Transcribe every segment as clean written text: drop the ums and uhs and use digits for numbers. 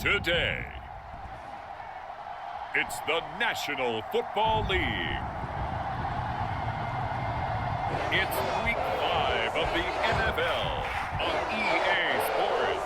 Today, it's the National Football League. It's Week 5 of the NFL on EA Sports.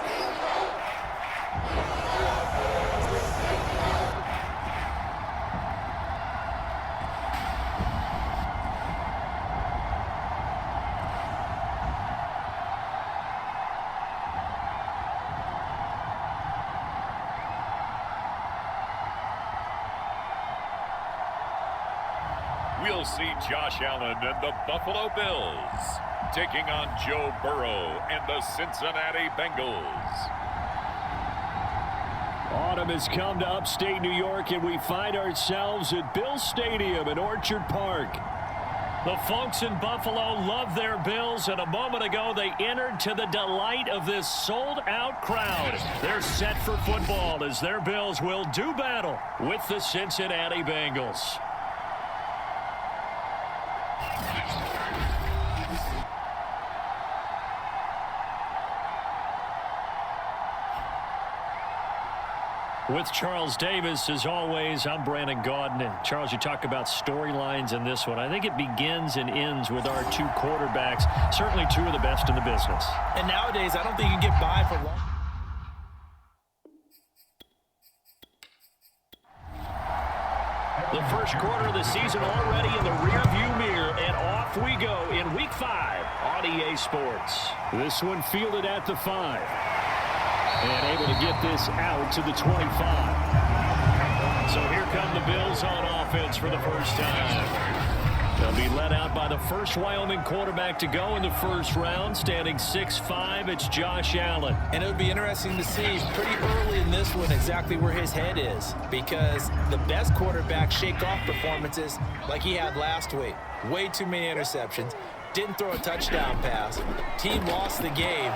We'll see Josh Allen and the Buffalo Bills taking on Joe Burrow and the Cincinnati Bengals. Autumn has come to upstate New York, and we find ourselves at Bill Stadium in Orchard Park. The folks in Buffalo love their Bills, and a moment ago they entered to the delight of this sold-out crowd. They're set for football as their Bills will do battle with the Cincinnati Bengals. With Charles Davis, as always, I'm Brandon Gaudin. And Charles, you talk about storylines in this one. I think it begins and ends with our two quarterbacks, certainly two of the best in the business. And nowadays, I don't think you can get by for long. The first quarter of the season already in the rearview mirror, and off we go in Week 5 on EA Sports. This one fielded at the 5. And able to get this out to the 25. So here come the Bills on offense for the first time. They'll be led out by the first Wyoming quarterback to go in the first round. Standing 6'5", it's Josh Allen. And it would be interesting to see pretty early in this one exactly where his head is. Because the best quarterbacks shake off performances like he had last week. Way too many interceptions. Didn't throw a touchdown pass. Team lost the game.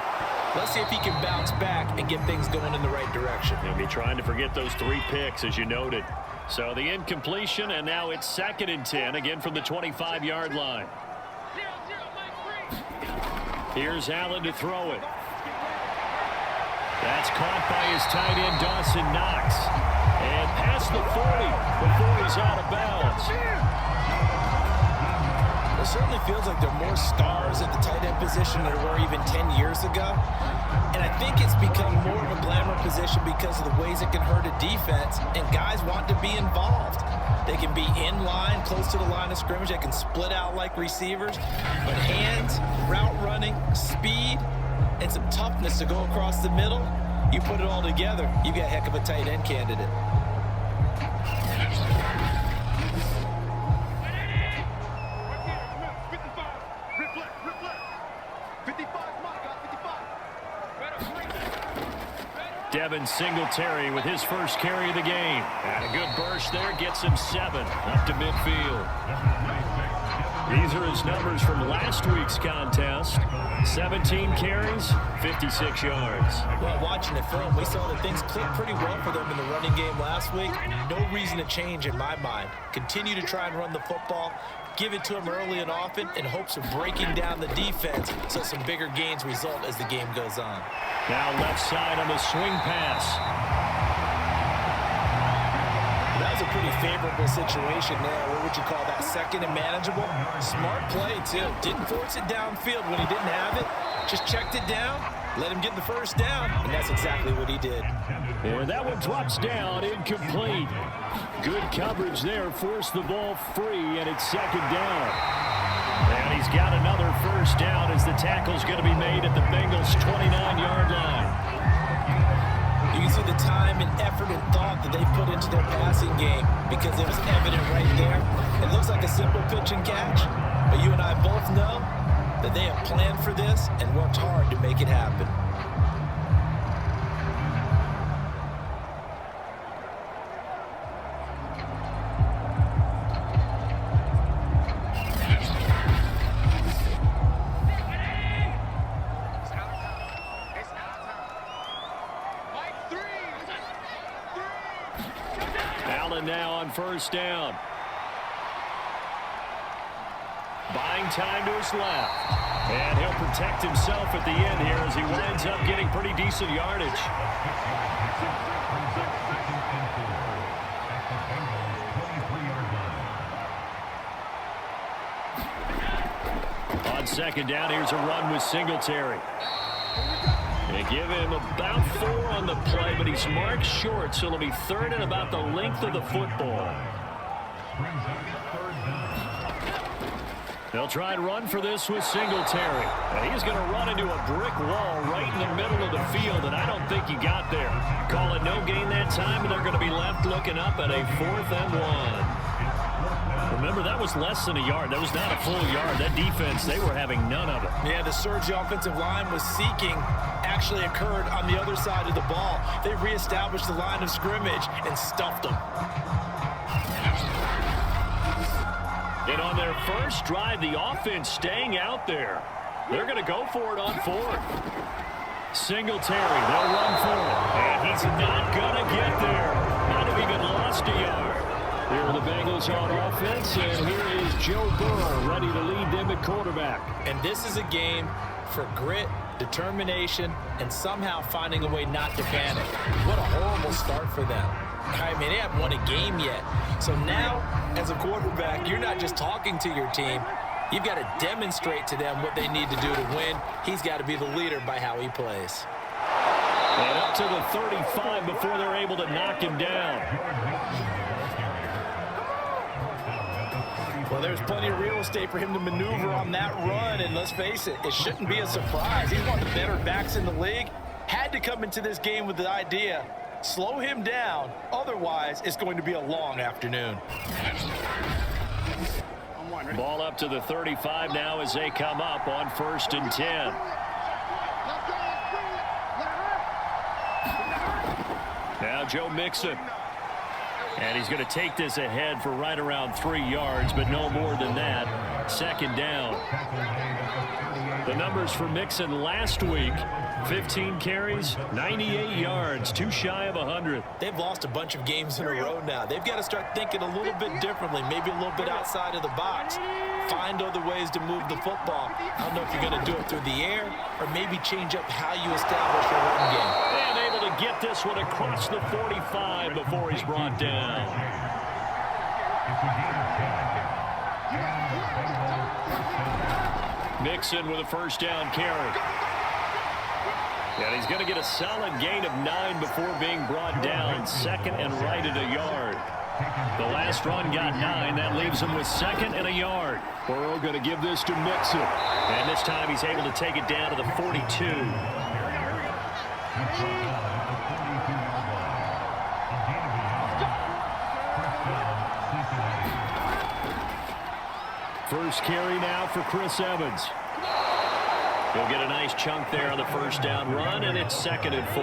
Let's see if he can bounce back and get things going in the right direction. He'll be trying to forget those 3 picks, as you noted. So the incompletion, and now it's 2nd and 10, again from the 25-yard line. Here's Allen to throw it. That's caught by his tight end, Dawson Knox. And past the 40 before he's out of bounds. It certainly feels like there are more stars at the tight end position than there were even 10 years ago. And I think it's become more of a glamour position because of the ways it can hurt a defense, and guys want to be involved. They can be in line, close to the line of scrimmage. They can split out like receivers. But hands, route running, speed, and some toughness to go across the middle, you put it all together, you get a heck of a tight end candidate. Devin Singletary with his first carry of the game. And a good burst there gets him 7 up to midfield. These are his numbers from last week's contest. 17 carries, 56 yards. Well, watching the film, we saw that things clicked pretty well for them in the running game last week. No reason to change in my mind. Continue to try and run the football. Give it to him early and often in hopes of breaking down the defense so some bigger gains result as the game goes on. Now left side on the swing pass. That was a pretty favorable situation there. What would you call that? 2nd and manageable? Smart play, too. Didn't force it downfield when he didn't have it. Just checked it down, let him get the first down, and that's exactly what he did. And that one drops down, incomplete. Good coverage there, forced the ball free, and it's 2nd down. And he's got another first down as the tackle's going to be made at the Bengals' 29-yard line. You can see the time and effort and thought that they put into their passing game because it was evident right there. It looks like a simple pitch and catch, but you and I both know that they have planned for this and worked hard to make it happen. Now on first down. Buying time to his left. And he'll protect himself at the end here as he winds up getting pretty decent yardage. On second down, here's a run with Singletary. They give him about 4 on the play, but he's marked short, so it'll be third and about the length of the football. They'll try and run for this with Singletary. And he's going to run into a brick wall right in the middle of the field, and I don't think he got there. Call it no gain that time, and they're going to be left looking up at a 4th and 1. Remember, that was less than a yard. That was not a full yard. That defense, they were having none of it. Yeah, the surge the offensive line was seeking actually occurred on the other side of the ball. They reestablished the line of scrimmage and stuffed them. And on their first drive, the offense staying out there. They're going to go for it on 4th. Singletary, they'll run for it. And he's not going to get there. Might have even lost a yard. Here are the Bengals on offense, and here is Joe Burrow ready to lead them at quarterback. And this is a game for grit, determination, and somehow finding a way not to panic. What a horrible start for them. I mean, they haven't won a game yet. So now, as a quarterback, you're not just talking to your team. You've got to demonstrate to them what they need to do to win. He's got to be the leader by how he plays. And up to the 35 before they're able to knock him down. Well, there's plenty of real estate for him to maneuver on that run, and let's face it, it shouldn't be a surprise. He's one of the better backs in the league. Had to come into this game with the idea, slow him down, otherwise it's going to be a long afternoon. Ball up to the 35 now as they come up on 1st and 10. Now Joe Mixon. And he's going to take this ahead for right around 3 yards, but no more than that. 2nd down. The numbers for Mixon last week, 15 carries, 98 yards, too shy of 100. They've lost a bunch of games in a row now. They've got to start thinking a little bit differently, maybe a little bit outside of the box. Find other ways to move the football. I don't know if you're going to do it through the air or maybe change up how you establish your run game. And able to get this one across the 45 before he's brought down. Mixon with a 1st down carry. And he's going to get a solid gain of 9 before being brought down. 2nd and right at a yard. The last run got 9. That leaves him with 2nd and a yard. Burrow going to give this to Mixon. And this time he's able to take it down to the 42. First carry now for Chris Evans. He'll get a nice chunk there on the 1st down run, and it's 2nd and 4.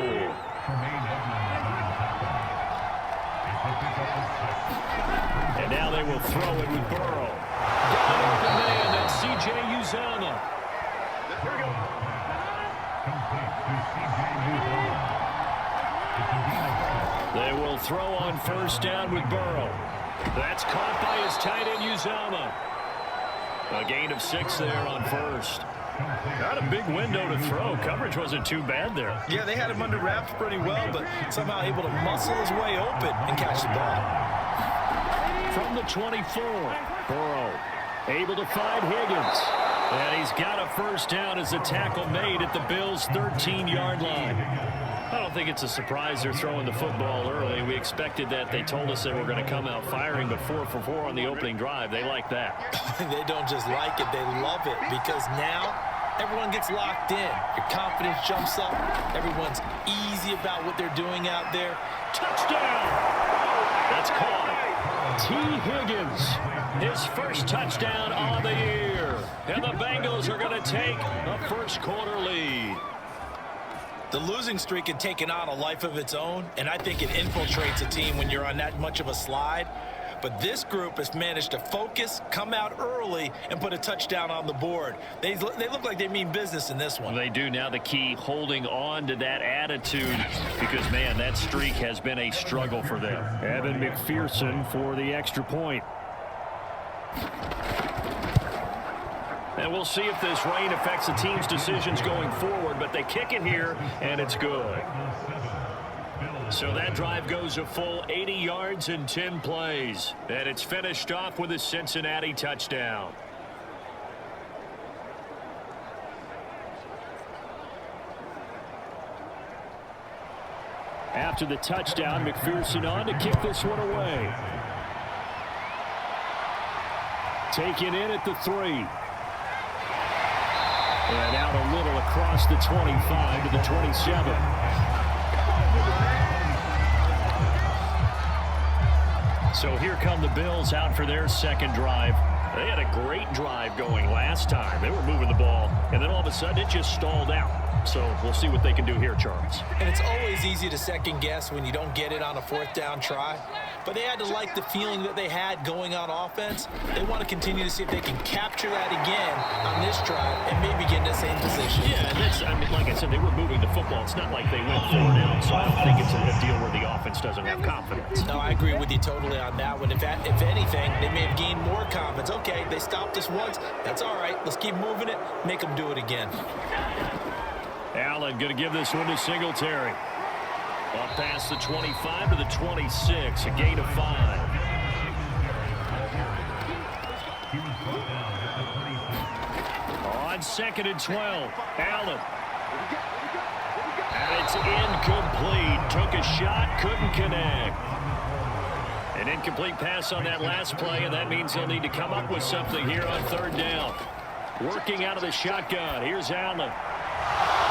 And now they will throw it with Burrow. Got an open man, that's C.J. Uzomah. They will throw on 1st down with Burrow. That's caught by his tight end, Uzomah. A gain of 6 there on 1st. Not a big window to throw. Coverage wasn't too bad there. Yeah, they had him under wraps pretty well, but somehow able to muscle his way open and catch the ball. From the 24, Burrow able to find Higgins. And he's got a 1st down as the tackle made at the Bills' 13-yard line. I don't think it's a surprise they're throwing the football early. We expected that. They told us they were going to come out firing, but 4 for 4 on the opening drive. They like that. They don't just like it, they love it, because now everyone gets locked in. Your confidence jumps up. Everyone's easy about what they're doing out there. Touchdown! That's caught. T. Higgins, his first touchdown on the year. And the Bengals are going to take a 1st quarter lead. The losing streak had taken on a life of its own, and I think it infiltrates a team when you're on that much of a slide. But this group has managed to focus, come out early, and put a touchdown on the board. They look like they mean business in this one. They do. Now the key, holding on to that attitude, because, man, that streak has been a struggle for them. Evan McPherson for the extra point. And we'll see if this rain affects the team's decisions going forward, but they kick it here, and it's good. So that drive goes a full 80 yards in 10 plays. And it's finished off with a Cincinnati touchdown. After the touchdown, McPherson on to kick this one away. Taken in at the 3. And out a little across the 25 to the 27. So here come the Bills out for their second drive. They had a great drive going last time. They were moving the ball, and then all of a sudden it just stalled out. So we'll see what they can do here, Charles. And it's always easy to second guess when you don't get it on a fourth down try. But they had to like the feeling that they had going on offense. They want to continue to see if they can capture that again on this drive and maybe get in the same position. Yeah, and that's, I mean, like I said, they were moving the football. It's not like they went 4 down, so I don't think it's a deal where the offense doesn't have confidence. No, I agree with you totally on that one. If anything, they may have gained more confidence. Okay, they stopped us once. That's all right. Let's keep moving it. Make them do it again. Allen going to give this one to Singletary. Up past the 25 to the 26, a gain of 5. On 2nd and 12, Allen. And it's incomplete. Took a shot, couldn't connect. An incomplete pass on that last play, and that means they'll need to come up with something here on 3rd down. Working out of the shotgun. Here's Allen.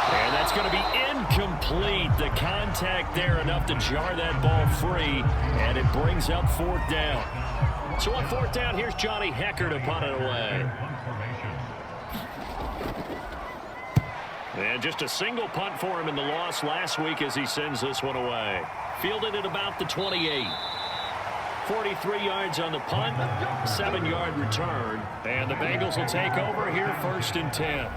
And that's going to be incomplete. The contact there enough to jar that ball free, and it brings up 4th down. So on 4th down, here's Johnny Hecker to punt it away. And just a single punt for him in the loss last week as he sends this one away. Fielded at about the 28. 43 yards on the punt, 7-yard return, and the Bengals will take over here 1st and 10.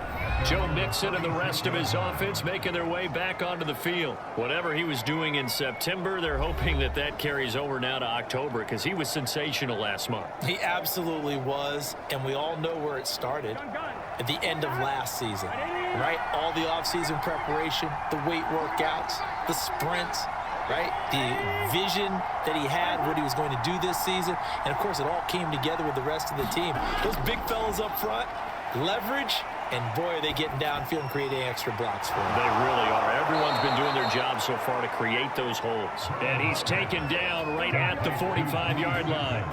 Joe Mixon and the rest of his offense making their way back onto the field. Whatever he was doing in September, they're hoping that that carries over now to October because he was sensational last month. He absolutely was, and we all know where it started at the end of last season, right? All the offseason preparation, the weight workouts, the sprints, right? The vision that he had, what he was going to do this season, and, of course, it all came together with the rest of the team. Those big fellas up front, leverage, and boy, are they getting downfield and creating extra blocks for him. They really are. Everyone's been doing their job so far to create those holes. And he's taken down right at the 45-yard line.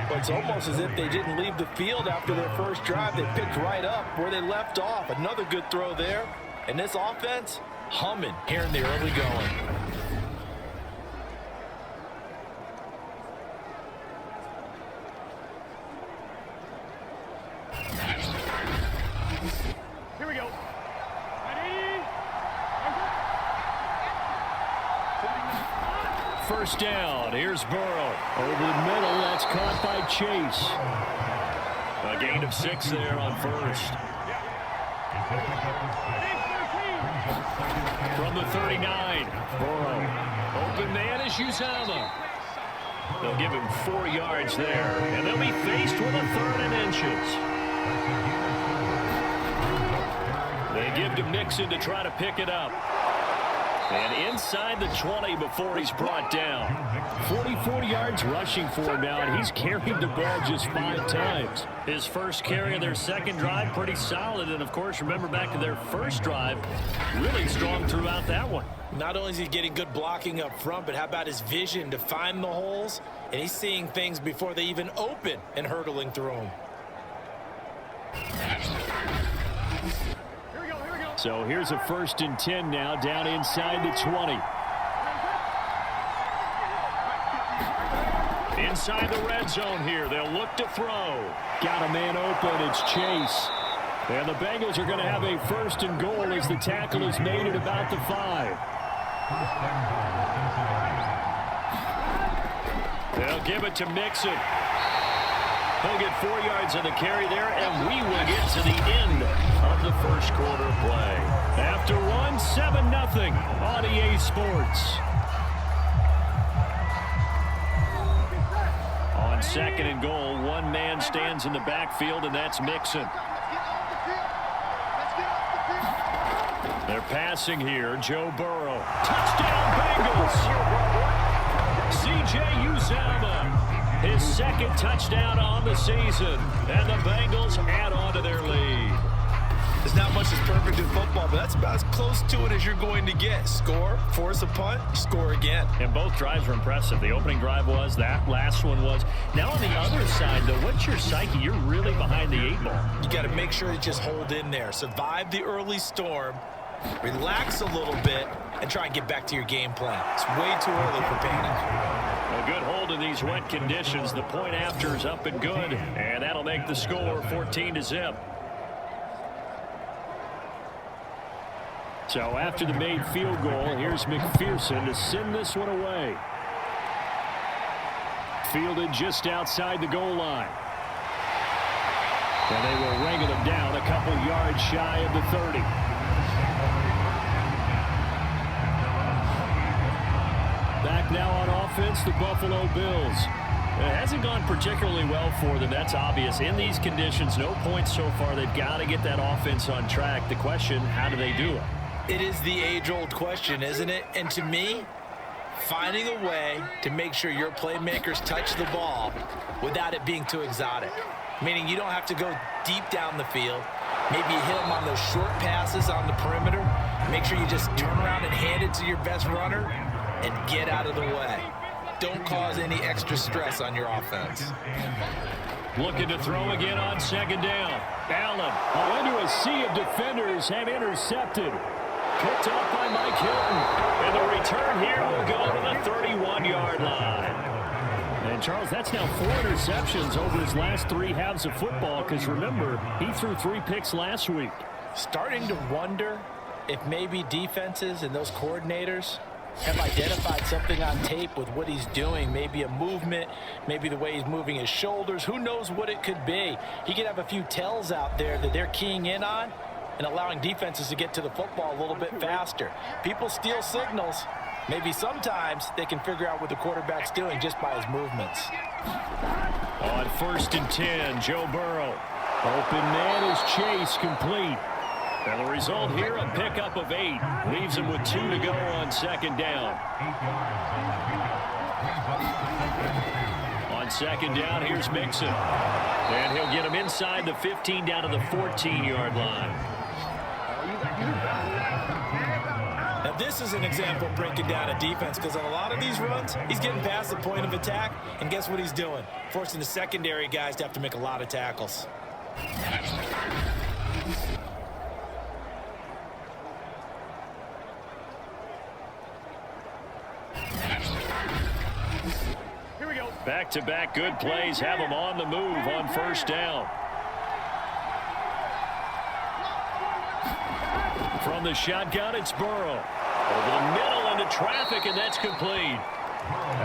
Well, it's almost as if they didn't leave the field after their first drive. They picked right up where they left off. Another good throw there. And this offense, humming here in the early going. Here we go. First down. Here's Burrow. Over the middle. That's caught by Chase. A gain of 6 there on 1st. From the 39. Burrow. Open man is Uzama. They'll give him 4 yards there. And they'll be faced with a 3rd and inches. They give to Mixon to try to pick it up. And inside the 20 before he's brought down. 44 yards rushing for him now, and he's carried the ball just 5 times. His first carry of their second drive, pretty solid. And, of course, remember back to their first drive, really strong throughout that one. Not only is he getting good blocking up front, but how about his vision to find the holes? And he's seeing things before they even open and hurdling through them. So here's a 1st and 10 now, down inside the 20. Inside the red zone here. They'll look to throw. Got a man open. It's Chase. And the Bengals are going to have a 1st and goal as the tackle is made at about the 5. They'll give it to Mixon. He'll get 4 yards on the carry there, and we will get to the end of the first quarter play. After one, 7-0 on EA Sports. On 2nd and goal, one man stands in the backfield, and that's Mixon. They're passing here. Joe Burrow. Touchdown, Bengals. C.J. Uzama. His 2nd touchdown on the season. And the Bengals add on to their lead. There's not much that's perfect in football, but that's about as close to it as you're going to get. Score, force a punt, score again. And both drives were impressive. The opening drive was, that last one was. Now on the other side, though, what's your psyche? You're really behind the 8 ball. You got to make sure you just hold in there. Survive the early storm, relax a little bit, and try and get back to your game plan. It's way too early for panic. A good hold in these wet conditions. The point after is up and good, and that'll make the score 14-0. So after the made field goal, here's McPherson to send this one away. Fielded just outside the goal line. And they will wrangle him down a couple yards shy of the 30. Back now on offense, the Buffalo Bills. It hasn't gone particularly well for them. That's obvious. In these conditions, no points so far. They've got to get that offense on track. The question, how do they do it? It is the age-old question, isn't it? And to me, finding a way to make sure your playmakers touch the ball without it being too exotic. Meaning you don't have to go deep down the field. Maybe you hit them on those short passes on the perimeter. Make sure you just turn around and hand it to your best runner and get out of the way. Don't cause any extra stress on your offense. Looking to throw again on second down. Allen into a sea of defenders and intercepted. Picked off by Mike Hilton. And the return here will go to the 31-yard line. And, Charles, that's now 4 interceptions over his last 3 halves of football because, remember, he threw 3 picks last week. Starting to wonder if maybe defenses and those coordinators have identified something on tape with what he's doing. Maybe a movement, maybe the way he's moving his shoulders. Who knows what it could be? He could have a few tells out there that they're keying in on and allowing defenses to get to the football a little bit faster. People steal signals. Maybe sometimes they can figure out what the quarterback's doing just by his movements. On 1st and 10, Joe Burrow. Open man is Chase, complete. And the result here, a pickup of 8. Leaves him with 2 to go on second down. On second down, here's Mixon. And he'll get him inside the 15 down to the 14-yard line. Now, this is an example of breaking down a defense because on a lot of these runs, he's getting past the point of attack, and guess what he's doing? Forcing the secondary guys to have to make a lot of tackles. Here we go. Back-to-back good plays have him on the move on 1st down. From the shotgun, it's Burrow. Over the middle into traffic, and that's complete.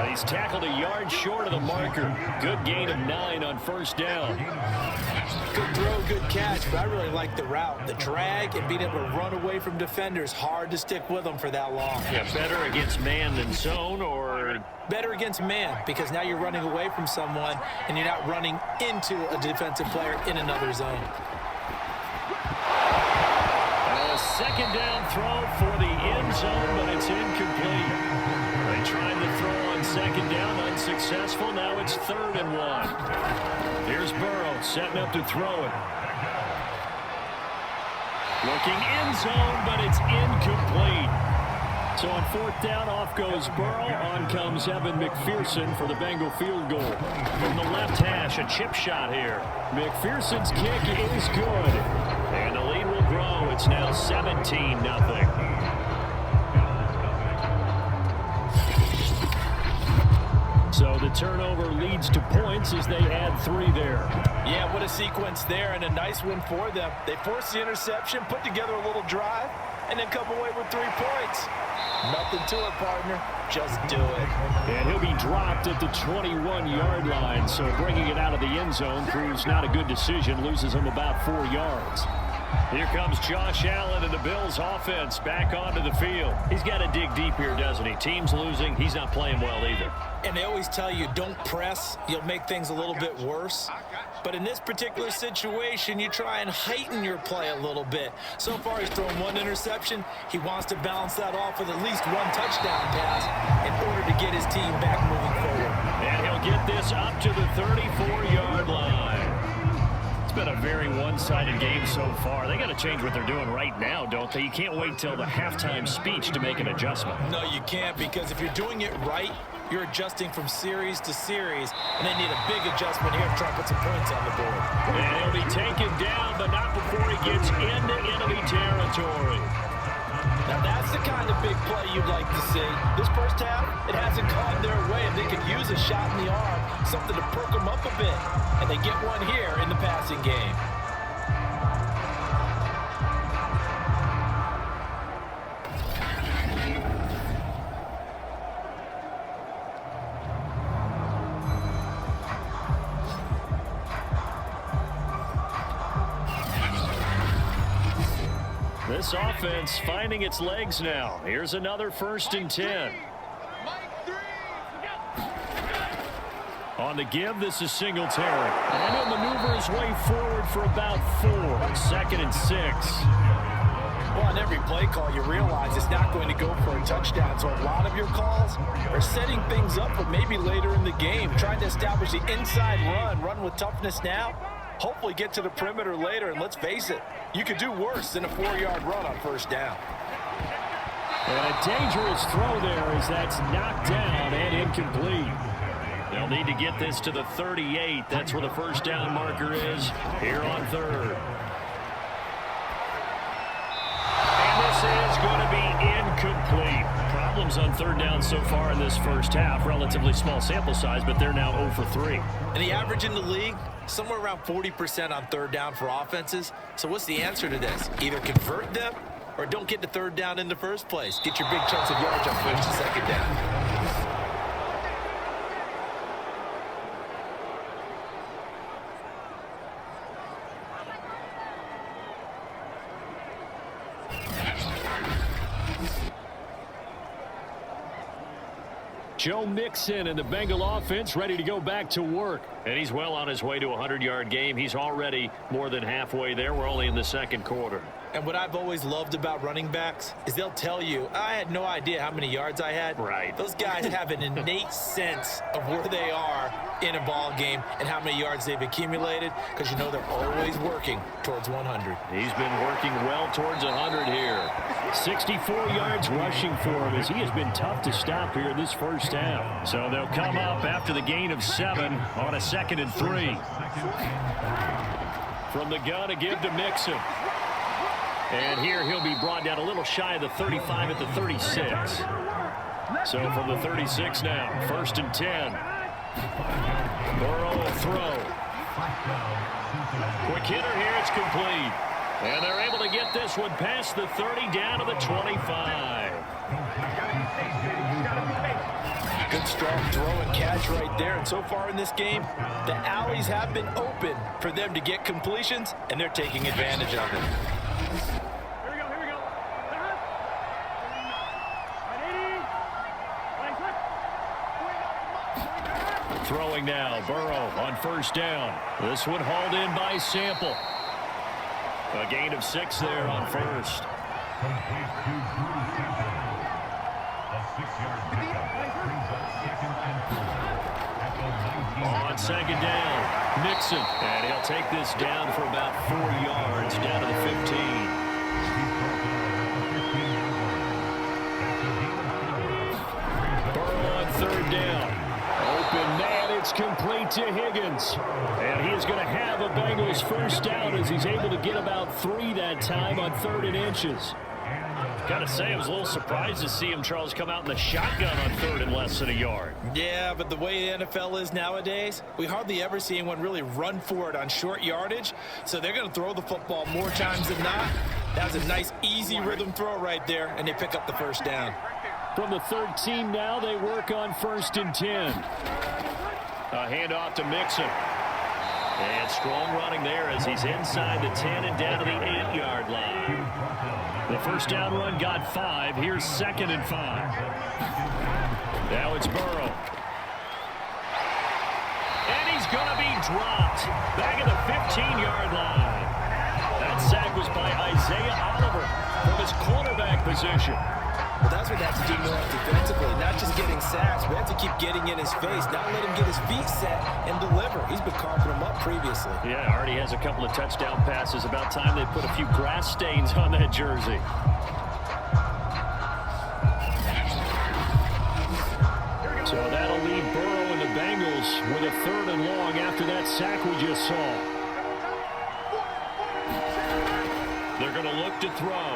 He's tackled a yard short of the marker. Good gain of 9 on 1st down. Good throw, good catch, but I really like the route. The drag and being able to run away from defenders, hard to stick with them for that long. Yeah, better against man than zone, or? Better against man, because now you're running away from someone and you're not running into a defensive player in another zone. A second down throw for the end zone, but it's incomplete. They tried to throw on second down, unsuccessful. Now it's 3rd and 1. Here's Burrow setting up to throw it. Looking end zone, but it's incomplete. So on 4th down, off goes Burrow. On comes Evan McPherson for the Bengal field goal. From the left hash, a chip shot here. McPherson's kick is good. And the lead will grow. It's now 17-0. So the turnover leads to points as they add 3 there. Yeah, what a sequence there, and a nice one for them. They forced the interception, put together a little drive, and then come away with 3 points. Nothing to it, partner. Just do it. And he'll be dropped at the 21-yard line, so bringing it out of the end zone proves not a good decision. Loses him about 4 yards. Here comes Josh Allen and the Bills offense back onto the field. He's got to dig deep here, doesn't he? Team's losing. He's not playing well either. And they always tell you, don't press. You'll make things a little bit worse. But in this particular situation, you try and heighten your play a little bit. So far, he's thrown 1 interception. He wants to balance that off with at least 1 touchdown pass in order to get his team back moving forward. And he'll get this up to the 34-yard line. It's been a very one-sided game so far. They got to change what they're doing right now, don't they? You can't wait till the halftime speech to make an adjustment. No, you can't, because if you're doing it right, you're adjusting from series to series, and they need a big adjustment here to try to put some points on the board. And he'll be taken down, but not before he gets into enemy territory. Now that's the kind of big play you'd like to see. This first half, it hasn't gone their way, and they could use a shot in the arm, something to perk them up a bit. And they get one here in the passing game. This offense finding its legs now. Here's another 1st and 10. On the give, this is Singletary. And he'll maneuver his way forward for about 4. 2nd and 6. Well, on every play call, you realize it's not going to go for a touchdown. So a lot of your calls are setting things up for maybe later in the game, trying to establish the inside run with toughness now. Hopefully get to the perimeter later, and let's face it, you could do worse than a 4-yard run on 1st down. And a dangerous throw there as that's knocked down and incomplete. They'll need to get this to the 38. That's where the 1st down marker is here on 3rd. And this is going to be incomplete. Problems on 3rd down so far in this first half. Relatively small sample size, but they're now 0 for 3. And the average in the league, somewhere around 40% on 3rd down for offenses. So what's the answer to this? Either convert them or don't get to 3rd down in the first place. Get your big chunks of yards on 1st and 2nd down. Joe Mixon and the Bengal offense ready to go back to work. And he's well on his way to a 100-yard game. He's already more than halfway there. We're only in the 2nd quarter. And what I've always loved about running backs is they'll tell you, I had no idea how many yards I had. Right. Those guys have an innate sense of where they are in a ball game and how many yards they've accumulated, because you know they're always working towards 100. He's been working well towards 100 here. 64 yards rushing for him as he has been tough to stop here in this first half. So they'll come up after the gain of 7 on a 2nd and 3. From the gun, a give to Mixon. And here he'll be brought down a little shy of the 35 at the 36. So from the 36 now, 1st and 10. Burrow will throw. Quick hitter here, it's complete. And they're able to get this one past the 30 down to the 25. Good strong throw and catch right there. And so far in this game, the alleys have been open for them to get completions, and they're taking advantage of it. Throwing now, Burrow on 1st down. This one hauled in by Sample. A gain of 6 there on 1st. On 2nd down, Mixon. And he'll take this down for about 4 yards, down to the 15. Burrow on 3rd down. Open man, it's complete to Higgins. And he is going to have a Bengals 1st down as he's able to get about 3 that time on 3rd and inches. Got to say, I was a little surprised to see him, Charles, come out in the shotgun on 3rd and less than a yard. Yeah, but the way the NFL is nowadays, we hardly ever see anyone really run for it on short yardage. So they're going to throw the football more times than not. That was a nice, easy rhythm throw right there, and they pick up the 1st down. From the 13 now, they work on 1st and 10. A handoff to Mixon. And strong running there as he's inside the 10 and down to the 8-yard line. The 1st down run got 5. Here's 2nd and 5. Now it's Burrow. And he's going to be dropped back at the 15-yard line. That sack was by Isaiah Oliver from his quarterback position. Well, that's what they have to do more defensively, not just getting sacks. We have to keep getting in his face, not let him get his feet set and deliver. He's been carving them up previously. Yeah, already has a couple of touchdown passes. About time they put a few grass stains on that jersey. So that'll leave Burrow and the Bengals with a 3rd and long after that sack we just saw. They're going to look to throw.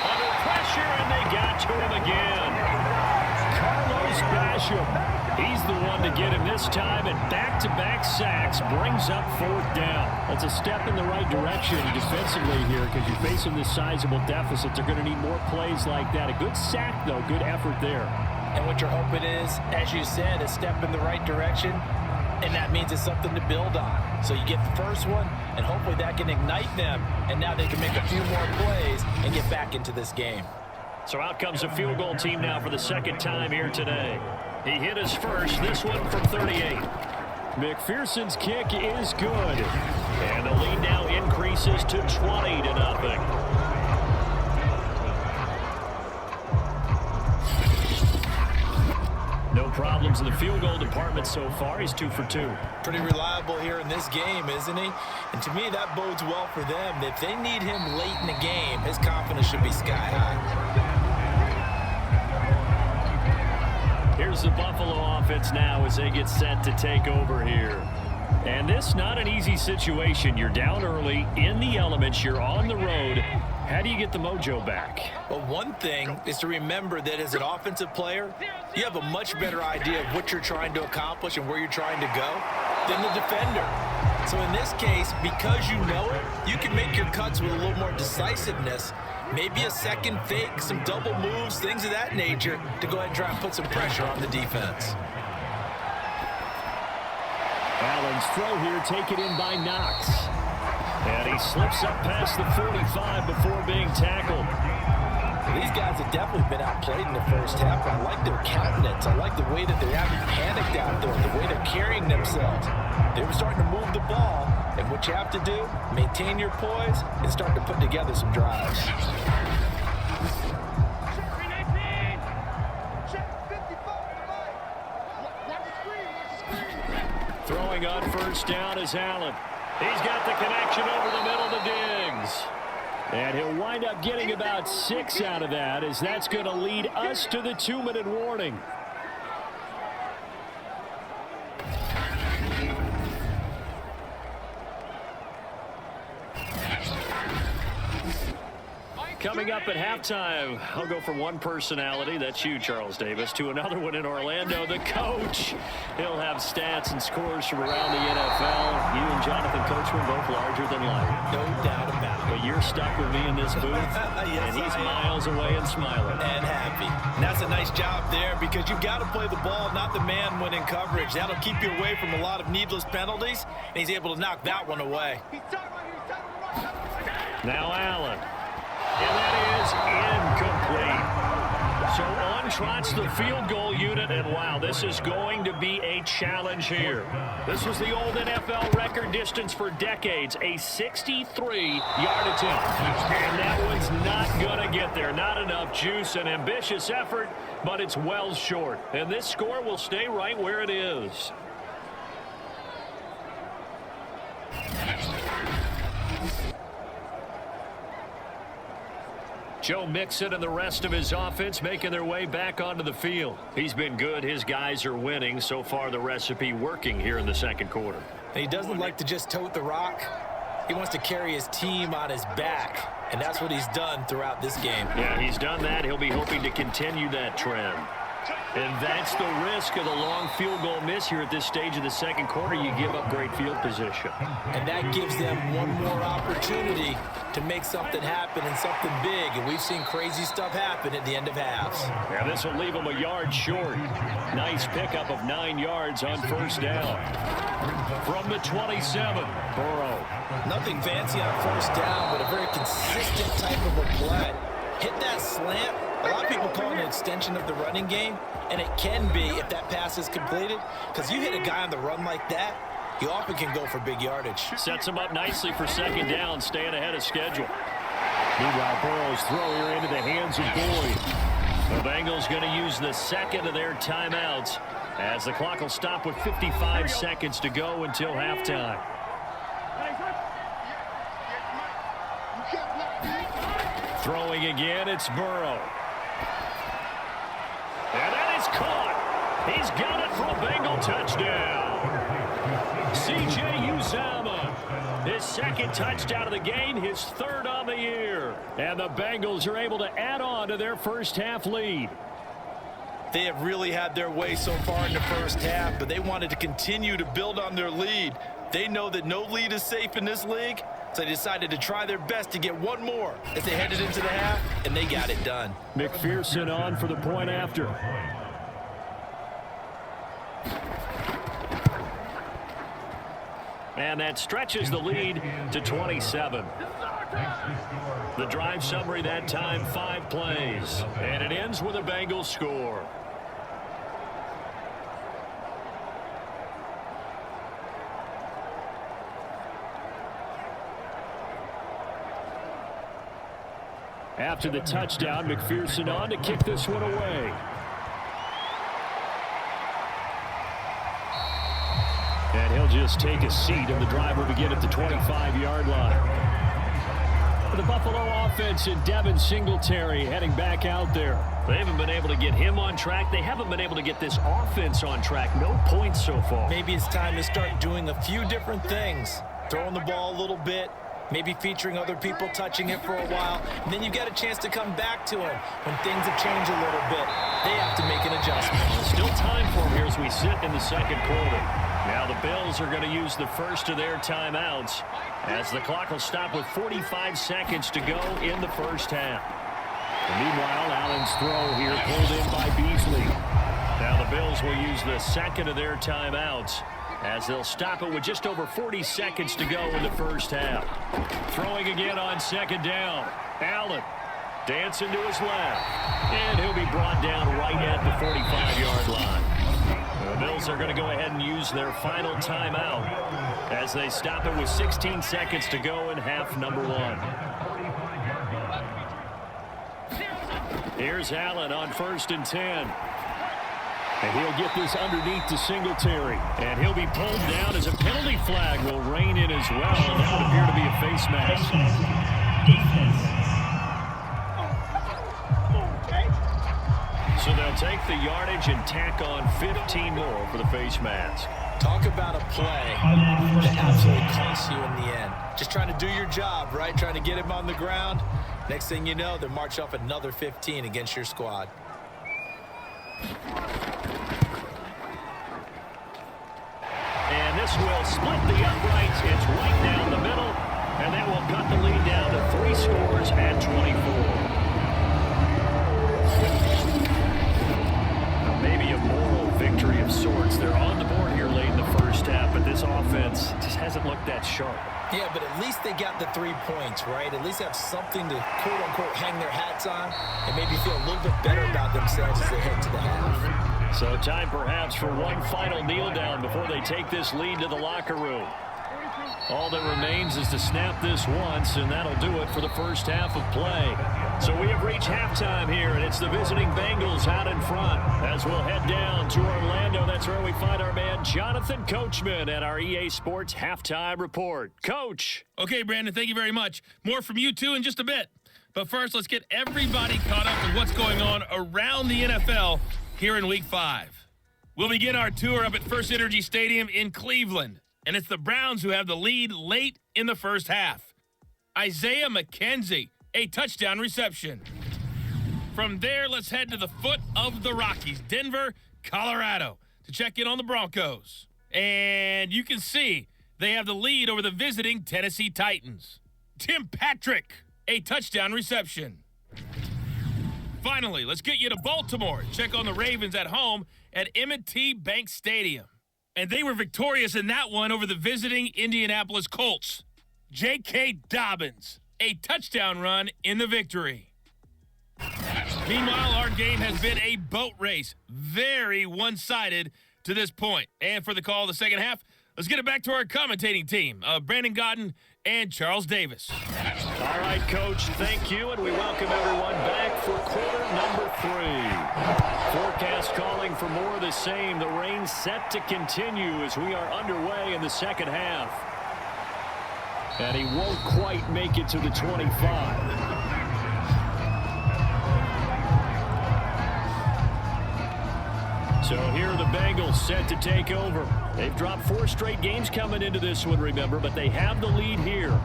Under pressure, and they got to him again. Carlos Basham. He's the one to get him this time, and back-to-back sacks brings up 4th down. That's a step in the right direction defensively here because you're facing this sizable deficit. They're going to need more plays like that. A good sack, though. Good effort there. And what you're hoping is, as you said, a step in the right direction, and that means it's something to build on. So you get the first one, and hopefully that can ignite them, and now they can make a few more plays and get back into this game. So out comes a field goal team now for the 2nd time here today. He hit his first, this one from 38. McPherson's kick is good. And the lead now increases to 20-0. No problems in the field goal department so far. He's 2 for 2. Pretty reliable here in this game, isn't he? And to me, that bodes well for them. If they need him late in the game, his confidence should be sky high. Here's the Buffalo offense now as they get set to take over here. And this not an easy situation. You're down early, in the elements, you're on the road. How do you get the mojo back? Well, one thing is to remember that as an offensive player, you have a much better idea of what you're trying to accomplish and where you're trying to go than the defender. So in this case, because you know it, you can make your cuts with a little more decisiveness. Maybe a second fake, some double moves, things of that nature to go ahead and try and put some pressure on the defense. Allen's throw here taken in by Knox. And he slips up past the 45 before being tackled. These guys have definitely been outplayed in the first half, but I like their countenance. I like the way that they haven't panicked out there, the way they're carrying themselves. They were starting to move the ball, and what you have to do, maintain your poise and start to put together some drives. Throwing on 1st down is Allen. He's got the connection over the middle to Diggs. And he'll wind up getting about 6 out of that, as that's going to lead us to the 2-minute warning. Coming up at halftime, I'll go from one personality, that's you, Charles Davis, to another one in Orlando, the coach. He'll have stats and scores from around the NFL. You and Jonathan Coachman both larger than life. No doubt about it. But you're stuck with me in this booth, Yes, and he's miles away and smiling. And happy. And that's a nice job there because you've got to play the ball, not the man when in coverage. That'll keep you away from a lot of needless penalties, and he's able to knock that one away. Now Allen. And that is incomplete. So on trots the field goal unit, and wow, this is going to be a challenge here. This was the old NFL record distance for decades, a 63-yard attempt. And that one's not going to get there. Not enough juice, an ambitious effort, but it's well short. And this score will stay right where it is. Joe Mixon and the rest of his offense making their way back onto the field. He's been good. His guys are winning. So far, the recipe working here in the 2nd quarter. He doesn't like to just tote the rock. He wants to carry his team on his back, and that's what he's done throughout this game. Yeah, he's done that. He'll be hoping to continue that trend. And that's the risk of the long field goal miss here at this stage of the 2nd quarter. You give up great field position. And that gives them one more opportunity to make something happen and something big. And we've seen crazy stuff happen at the end of halves. Yeah, this will leave them a yard short. Nice pickup of 9 yards on 1st down. From the 27, Burrow. Nothing fancy on 1st down, but a very consistent type of a play. Hit that slant. A lot of people call it an extension of the running game, and it can be if that pass is completed, because you hit a guy on the run like that, you often can go for big yardage. Sets him up nicely for 2nd down, staying ahead of schedule. Meanwhile, Burrow's throw here into the hands of Boyd. The Bengals going to use the second of their timeouts as the clock will stop with 55 seconds to go until halftime. Throwing again, it's Burrow. And that is caught. He's got it for a Bengal touchdown. C.J. Uzomah, his second touchdown of the game, his third on the year. And the Bengals are able to add on to their first half lead. They have really had their way so far in the first half, but they wanted to continue to build on their lead. They know that no lead is safe in this league, so they decided to try their best to get one more as they headed into the half, and they got it done. McPherson on for the point after. And that stretches the lead to 27. The drive summary that time, 5 plays. And it ends with a Bengals score. After the touchdown, McPherson on to kick this one away. And he'll just take a seat, and the drive will begin at the 25-yard line. For the Buffalo offense, and Devin Singletary heading back out there. They haven't been able to get him on track. They haven't been able to get this offense on track. No points so far. Maybe it's time to start doing a few different things. Throwing the ball a little bit, maybe featuring other people touching it for a while, and then you get a chance to come back to him when things have changed a little bit. They have to make an adjustment. Still time for him here as we sit in the second quarter. Now the Bills are going to use the first of their timeouts as the clock will stop with 45 seconds to go in the first half. And meanwhile, Allen's throw here pulled in by Beasley. Now the Bills will use the second of their timeouts as they'll stop it with just over 40 seconds to go in the first half. Throwing again on second down. Allen dancing to his left. And he'll be brought down right at the 45-yard line. The Bills are going to go ahead and use their final timeout as they stop it with 16 seconds to go in half number 1. Here's Allen on 1st and 10. And he'll get this underneath to Singletary. And he'll be pulled down as a penalty flag will rein in as well. And that would appear to be a face mask. So they'll take the yardage and tack on 15 more for the face mask. Talk about a play that absolutely costs you in the end. Just trying to do your job, right? Trying to get him on the ground. Next thing you know, they march off another 15 against your squad. And this will split the uprights. It's right down the middle. And that will cut the lead down to 3 scores at 24. Maybe a moral victory of sorts. They're on the board here late in the first half, but this offense just hasn't looked that sharp. Yeah, but at least they got the 3 points, right? At least have something to, quote-unquote, hang their hats on and maybe feel a little bit better about themselves as they head to the half. So time perhaps for one final kneel down before they take this lead to the locker room. All that remains is to snap this once, and that'll do it for the first half of play. So we have reached halftime here, and it's the visiting Bengals out in front. As we'll head down to Orlando, that's where we find our man Jonathan Coachman at our EA Sports Halftime Report. Coach. Okay, Brandon, thank you very much. More from you two in just a bit. But first, let's get everybody caught up with what's going on around the NFL here in Week 5. We'll begin our tour up at First Energy Stadium in Cleveland. And it's the Browns who have the lead late in the first half. Isaiah McKenzie, a touchdown reception. From there, let's head to the foot of the Rockies, Denver, Colorado, to check in on the Broncos. And you can see they have the lead over the visiting Tennessee Titans. Tim Patrick, a touchdown reception. Finally, let's get you to Baltimore. Check on the Ravens at home at M&T Bank Stadium. And they were victorious in that one over the visiting Indianapolis Colts. J.K. Dobbins, a touchdown run in the victory. Meanwhile, our game has been a boat race. Very one-sided to this point. And for the call of the second half, let's get it back to our commentating team, Brandon Godden and Charles Davis. All right, Coach, thank you, and we welcome everyone back for quarter number 3. Forecast calling for more of the same. The rain set to continue as we are underway in the second half. And he won't quite make it to the 25. So here are the Bengals set to take over. They've dropped 4 straight games coming into this one, remember, but they have the lead here.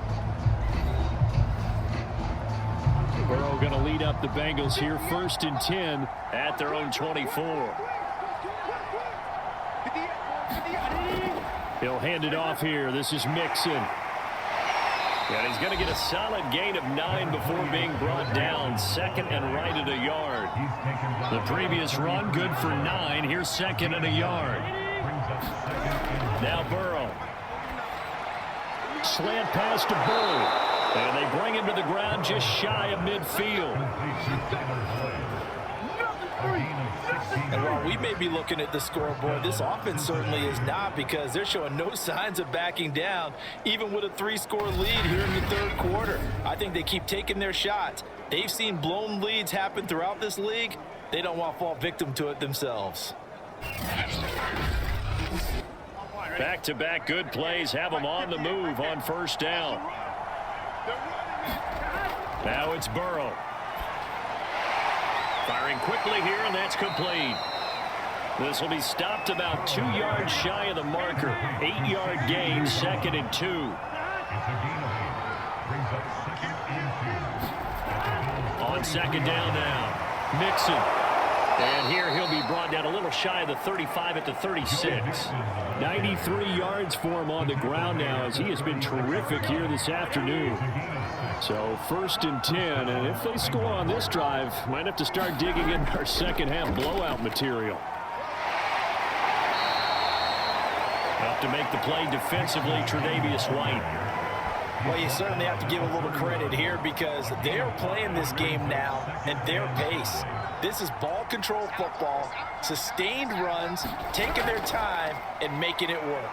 Burrow going to lead up the Bengals here, 1st and 10 at their own 24. He'll hand it off here. This is Mixon. And he's going to get a solid gain of 9 before being brought down. 2nd and right at a yard. The previous run, good for 9. Here's 2nd and a yard. Now Burrow. Slant pass to Bull. And they bring him to the ground just shy of midfield. And while we may be looking at the scoreboard, this offense certainly is not, because they're showing no signs of backing down, even with a 3-score lead here in the 3rd quarter. I think they keep taking their shots. They've seen blown leads happen throughout this league. They don't want to fall victim to it themselves. Back-to-back good plays have them on the move on 1st down. Now it's Burrow. Firing quickly here, and that's complete. This will be stopped about 2 yards shy of the marker. 8-yard gain, 2nd and 2. On 2nd down now, Mixon. And here he'll be brought down a little shy of the 35 at the 36. 93 yards for him on the ground now, as he has been terrific here this afternoon. So 1st and 10, and if they score on this drive, might have to start digging in our second half blowout material. Up to make the play defensively, Tre'Davious White. Well, you certainly have to give a little credit here, because they're playing this game now at their pace. This is ball control football, sustained runs, taking their time, and making it work.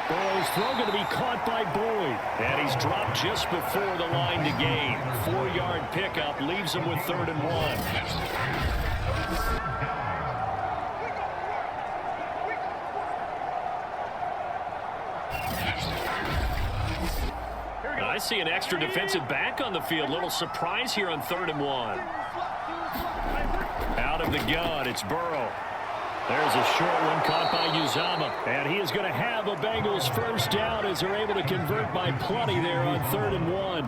Burrow's throw going to be caught by Boyd. And he's dropped just before the line to gain. 4-yard pickup leaves him with 3rd and 1. I see an extra defensive back on the field. Little surprise here on 3rd and 1. Out of the gun, it's Burrow. There's a short one caught by Uzama. And he is going to have a Bengals 1st down as they're able to convert by plenty there on 3rd and 1.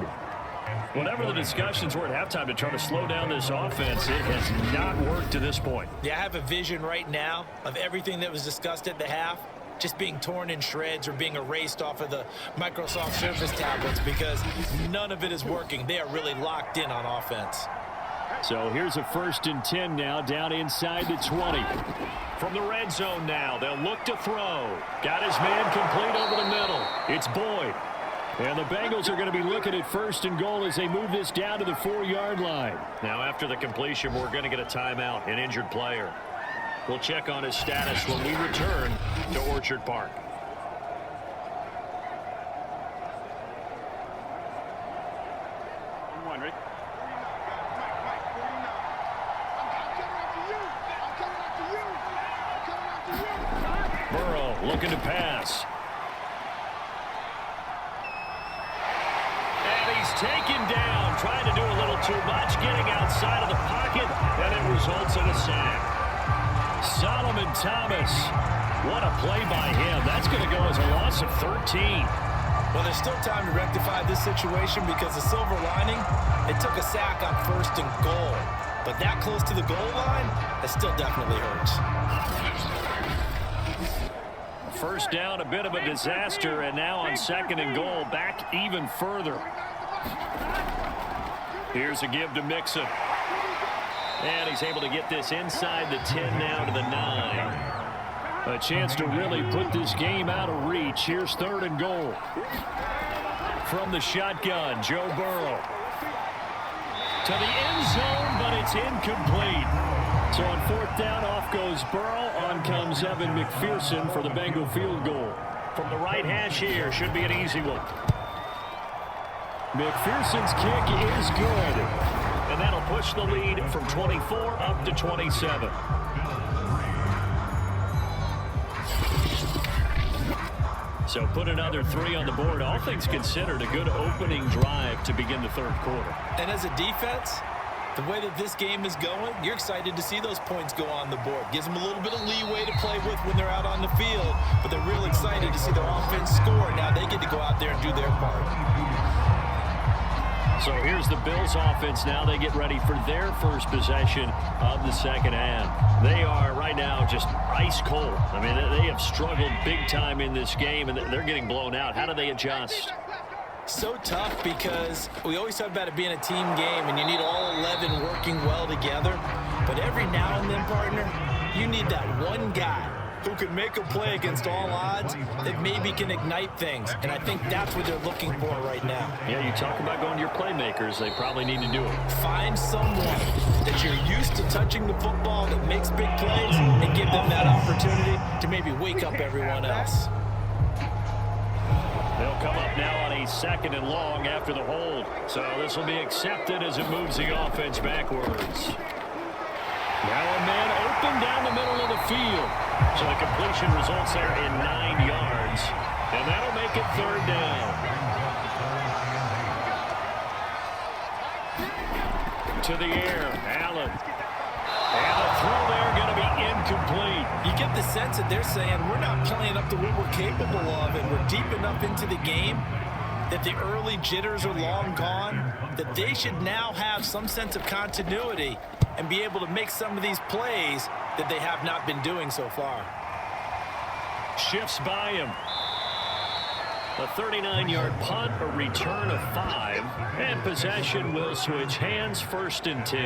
Whatever the discussions were at halftime to try to slow down this offense, it has not worked to this point. Yeah, I have a vision right now of everything that was discussed at the half just being torn in shreds or being erased off of the Microsoft Surface tablets, because none of it is working. They are really locked in on offense. So here's a 1st and 10 now, down inside the 20. From the red zone now, they'll look to throw. Got his man complete over the middle. It's Boyd. And the Bengals are going to be looking at 1st and goal as they move this down to the 4-yard line. Now after the completion, we're going to get a timeout, an injured player. We'll check on his status when we return to Orchard Park. Burrow looking to pass. And he's taken down, trying to do a little too much, getting outside of the pocket, and it results in a sack. Solomon Thomas, what a play by him. That's going to go as a loss of 13. Well, there's still time to rectify this situation, because the silver lining, it took a sack on 1st and goal. But that close to the goal line, that still definitely hurts. 1st down, a bit of a disaster, and now on 2nd and goal, back even further. Here's a give to Mixon. And he's able to get this inside the 10 now to the 9. A chance to really put this game out of reach. Here's 3rd and goal. From the shotgun, Joe Burrow. To the end zone, but it's incomplete. So on 4th down, off goes Burrow. On comes Evan McPherson for the Bengal field goal. From the right hash here, should be an easy one. McPherson's kick is good. And that'll push the lead from 24 up to 27. So put another 3 on the board. All things considered, a good opening drive to begin the third quarter. And as a defense, the way that this game is going, you're excited to see those points go on the board. Gives them a little bit of leeway to play with when they're out on the field, but they're real excited to see their offense score. Now they get to go out there and do their part. So here's the Bills offense now. They get ready for their first possession of the second half. They are right now just ice cold. I mean, they have struggled big time in this game, and they're getting blown out. How do they adjust? So tough because we always talk about it being a team game, and you need all 11 working well together. But every now and then, partner, you need that one guy who can make a play against all odds that maybe can ignite things. And I think that's what they're looking for right now. Yeah, you talk about going to your playmakers. They probably need to do it. Find someone that you're used to touching the football that makes big plays and give them that opportunity to maybe wake up everyone else. They'll come up now on a 2nd and long after the hold. So this will be accepted as it moves the offense backwards. Now a man open down the middle of the field. So the completion results there in 9 yards. And that'll make it 3rd down. To the air, Allen. And the throw there going to be incomplete. You get the sense that they're saying we're not playing up to what we're capable of, and we're deep enough into the game that the early jitters are long gone, that they should now have some sense of continuity and be able to make some of these plays that they have not been doing so far. Shifts by him. A 39-yard punt, a return of 5, and possession will switch hands, 1st and 10.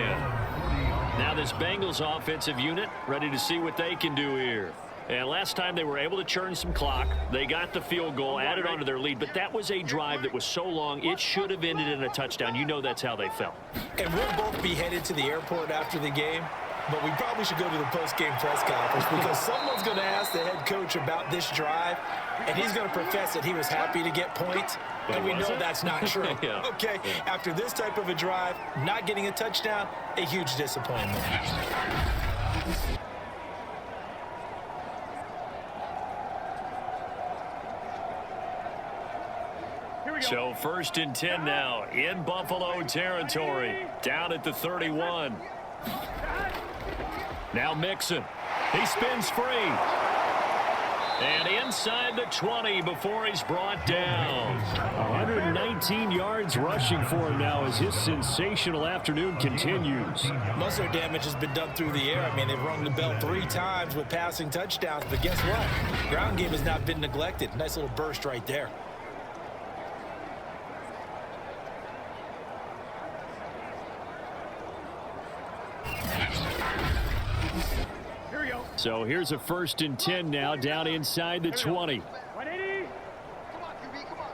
Now this Bengals offensive unit ready to see what they can do here. And last time they were able to churn some clock. They got the field goal, added onto their lead, but that was a drive that was so long it should have ended in a touchdown. You know that's how they felt. And we'll both be headed to the airport after the game, but we probably should go to the post-game press conference because someone's going to ask the head coach about this drive, and he's going to profess that he was happy to get points, and we know that's not true. Yeah. Okay, after this type of a drive, not getting a touchdown, a huge disappointment. So 1st and 10 now in Buffalo territory, down at the 31. Now Mixon. He spins free. And inside the 20 before he's brought down. 119 yards rushing for him now as his sensational afternoon continues. Most of their damage has been done through the air. I mean, they've rung the bell 3 times with passing touchdowns, but guess what? Ground game has not been neglected. Nice little burst right there. So here's a 1st and 10 now down inside the 20. 180. Come on, QB, come on.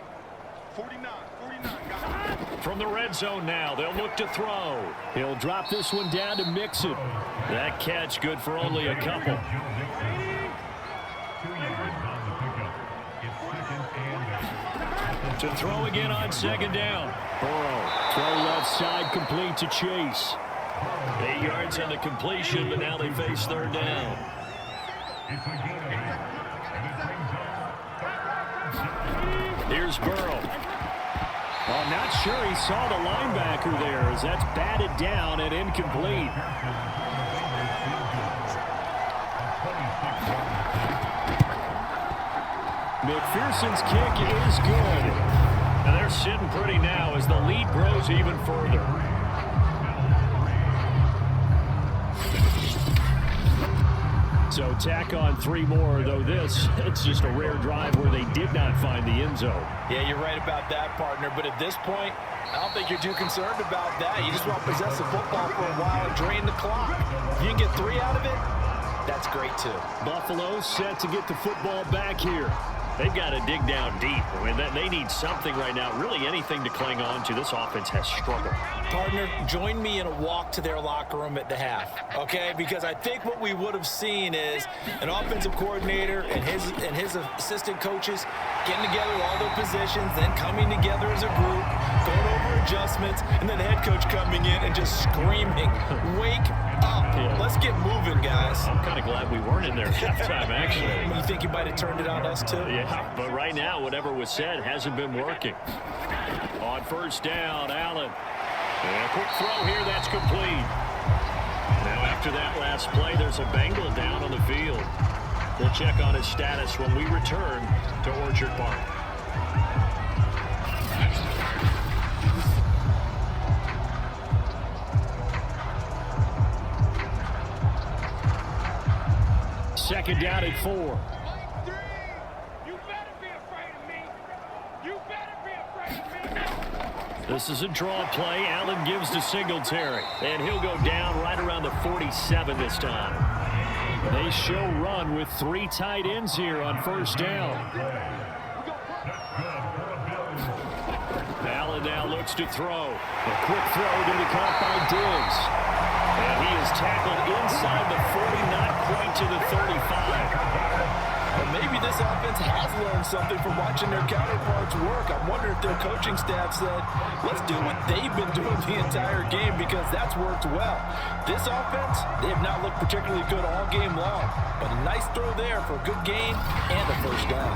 49. From the red zone now, they'll look to throw. He'll drop this one down to Mixon. That catch good for only a couple. To throw again on 2nd down. Burrow, throw left side complete to Chase. 8 yards on the completion, but now they face 3rd down. Here's Burrow. I'm not sure he saw the linebacker there as that's batted down and incomplete. McPherson's kick is good. And they're sitting pretty now as the lead grows even further. So tack on 3 more, though it's just a rare drive where they did not find the end zone. Yeah, you're right about that, partner. But at this point, I don't think you're too concerned about that. You just want to possess the football for a while and drain the clock. If you can get 3 out of it, that's great too. Buffalo set to get the football back here. They've got to dig down deep. I mean, they need something right now, really anything to cling on to. This offense has struggled. Partner, join me in a walk to their locker room at the half, okay? Because I think what we would have seen is an offensive coordinator and his assistant coaches getting together all their positions, then coming together as a group, going over adjustments, and then the head coach coming in and just screaming, "Wake up. Yeah. Let's get moving, guys." I'm kind of glad we weren't in there at halftime, actually. You think you might have turned it on us, too? Yeah, but right now, whatever was said hasn't been working. On first down, Allen. And a quick throw here, that's complete. Now, after that last play, there's a Bengal down on the field. We'll check on his status when we return to Orchard Park. Second down at 4. You better be afraid of me. You better be afraid of me. This is a draw play. Allen gives to Singletary. And he'll go down right around the 47 this time. They show run with 3 tight ends here on first down. Allen now looks to throw. A quick throw going to be caught by Diggs. And he is tackled inside the 40, not quite to the 35. Well, maybe this offense has learned something from watching their counterparts work. I wonder if their coaching staff said, let's do what they've been doing the entire game, because that's worked well. This offense, they have not looked particularly good all game long, but a nice throw there for a good gain and a first down.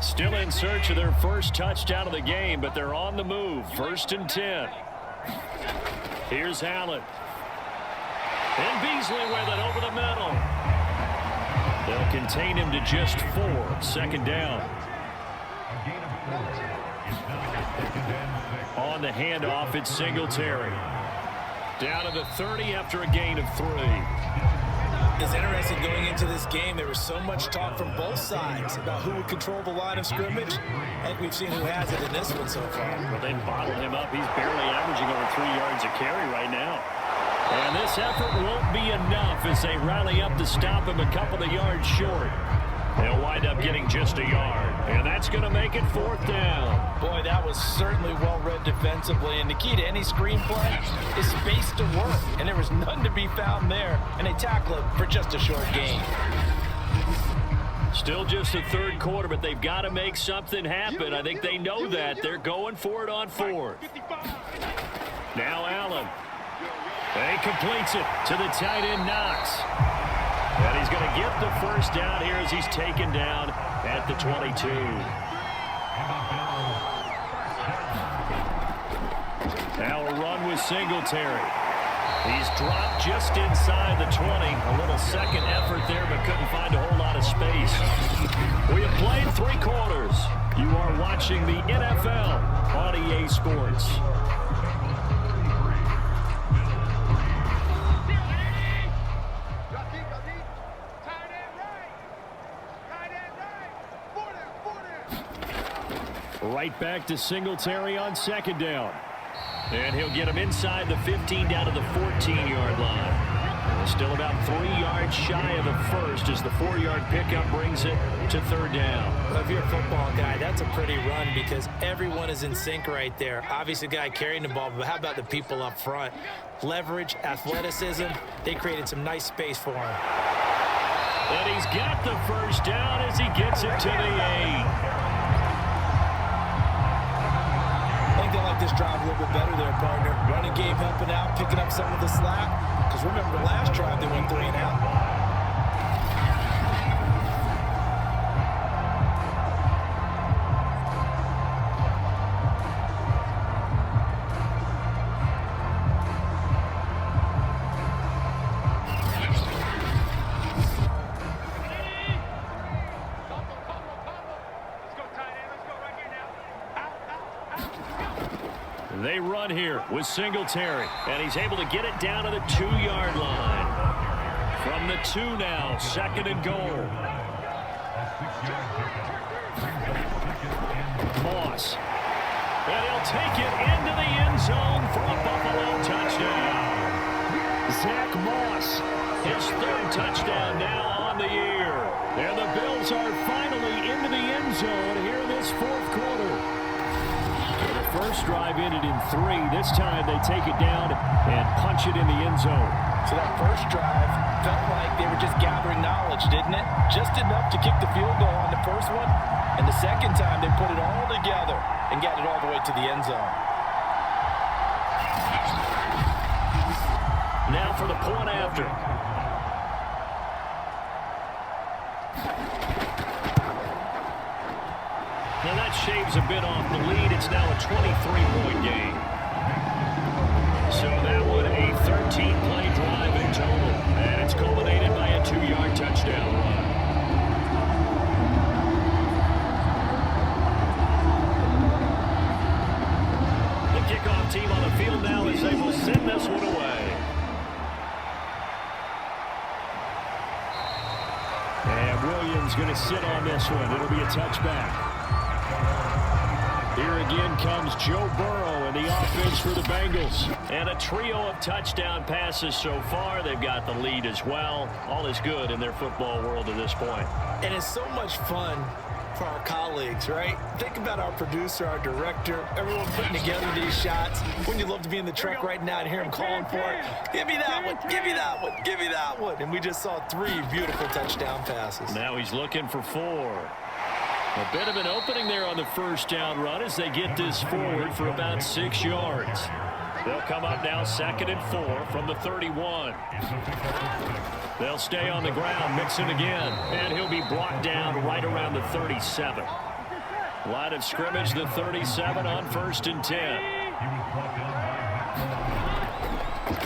Still in search of their first touchdown of the game, but they're on the move. First and 10. Here's Allen. And Beasley with it over the middle. They'll contain him to just 4. Second down. On the handoff, it's Singletary. Down to the 30 after a gain of 3. It's interesting going into this game. There was so much talk from both sides about who would control the line of scrimmage. I think we've seen who has it in this one so far. Well, they bottled him up. He's barely averaging over 3 yards a carry right now. And this effort won't be enough as they rally up to stop him a couple of yards short. They'll wind up getting just a yard. And that's going to make it 4th down. Boy, that was certainly well-read defensively. And the key to any screenplay is space to work. And there was none to be found there. And they tackle it for just a short gain. Still just the 3rd quarter, but they've got to make something happen. I think they know that. They're going for it on 4th. Now Allen. And he completes it to the tight end, Knox. And he's going to get the first down here as he's taken down at the 22. Now a run with Singletary. He's dropped just inside the 20. A little second effort there, but couldn't find a whole lot of space. We have played 3 quarters. You are watching the NFL on EA Sports. Right back to Singletary on second down. And he'll get him inside the 15 down to the 14-yard line. Still about 3 yards shy of the first as the 4-yard pickup brings it to 3rd down. Well, if you're a football guy, that's a pretty run because everyone is in sync right there. Obviously, the guy carrying the ball, but how about the people up front? Leverage, athleticism, they created some nice space for him. And he's got the first down as he gets it to the 8. They like this drive a little bit better there, partner. Running game helping out, picking up some of the slack. Because remember, the last drive they went 3 and out. They run here with Singletary, and he's able to get it down to the 2-yard line. From the 2 now, 2nd and goal. Moss. And he'll take it into the end zone for a Buffalo touchdown. Zach Moss, his third touchdown now on the year. And the Bills are finally into the end zone here in this fourth quarter. And the first drive ended in 3. This time they take it down and punch it in the end zone. So that first drive felt like they were just gathering knowledge, didn't it? Just enough to kick the field goal on the first one. And the second time they put it all together and got it all the way to the end zone. Now for the point after. Now that shaves a bit off the lead. It's now a 23-point game. So that one a 13-play drive in total. And it's culminated by a 2-yard touchdown run. The kickoff team on the field now as they will send this one away. And Williams going to sit on this one. It'll be a touchback. Here again comes Joe Burrow and the offense for the Bengals. And a trio of touchdown passes so far. They've got the lead as well. All is good in their football world at this point. And it's so much fun for our colleagues, right? Think about our producer, our director, everyone putting together these shots. Wouldn't you love to be in the truck right now and hear him calling for it? Give me that one, give me that one, give me that one. And we just saw 3 beautiful touchdown passes. Now he's looking for 4. A bit of an opening there on the first down run as they get this forward for about 6 yards. They'll come up now 2nd and 4 from the 31. They'll stay on the ground, Mixon again, and he'll be brought down right around the 37. Line of scrimmage, the 37 on 1st and 10.